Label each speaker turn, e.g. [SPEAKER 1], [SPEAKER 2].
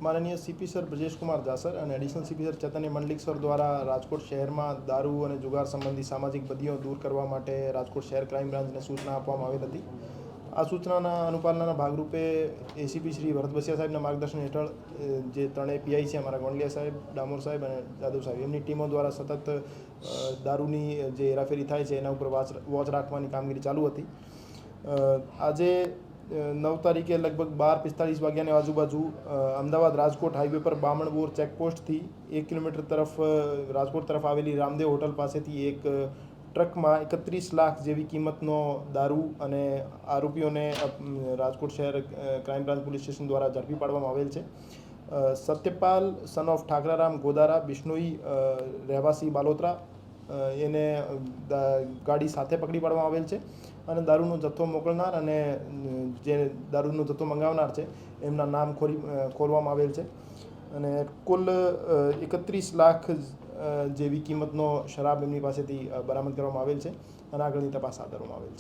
[SPEAKER 1] માનનીય CP sir Brajesh Kumar Jha sir અને additional CP sir ચૈતન્ય મંડલિક sir દ્વારા રાજકોટ શહેરમાં દારૂ અને જુગાર સંબંધી સામાજિક બદીઓ દૂર કરવા માટે રાજકોટ શહેર ક્રાઇમ બ્રાન્ચને સૂચના આપવામાં આવેલ હતી। આ સૂચનાના અનુપાલનના ભાગરૂપે એસીપી શ્રી ભરત બસિયા સાહેબના માર્ગદર્શન હેઠળ જે ત્રણેય પીઆઈ છે અમારા ગોંડલિયા સાહેબ, ડામોર સાહેબ અને જાદવ સાહેબ, એમની ટીમો દ્વારા સતત દારૂની જે હેરાફેરી થાય છે એના ઉપર વોચ રાખવાની કામગીરી ચાલુ હતી। આજે 9 તારીખે લગભગ 12:45 વાગ્યાની આજુબાજુ અમદાવાદ રાજકોટ હાઈવે પર બામણબોર ચેકપોસ્ટથી 1 કિલોમીટર તરફ રાજકોટ તરફ આવેલી રામદેવ હોટલ પાસેથી એક ટ્રકમાં 31 લાખ જેવી કિંમતનો દારૂ અને આરોપીઓને રાજકોટ શહેર ક્રાઇમ બ્રાન્ચ પોલીસ સ્ટેશન દ્વારા ઝડપી પાડવામાં આવેલ છે। સત્યપાલ સન ઓફ ઠાકરારામ ગોદારા બિશ્નોઈ રહેવાસી બાલોતરા એને ગાડી સાથે પકડી પાડવામાં આવેલ છે અને દારૂનો જથ્થો મોકલનાર અને જે દારૂનો જથ્થો મંગાવનાર છે એમના નામ ખોલવામાં આવેલ છે અને કુલ 31 લાખ જેવી કિંમતનો શરાબ એમની પાસેથી બરામદ કરવામાં આવેલ છે અને આગળની તપાસ હાથ ધરવામાં આવેલ છે।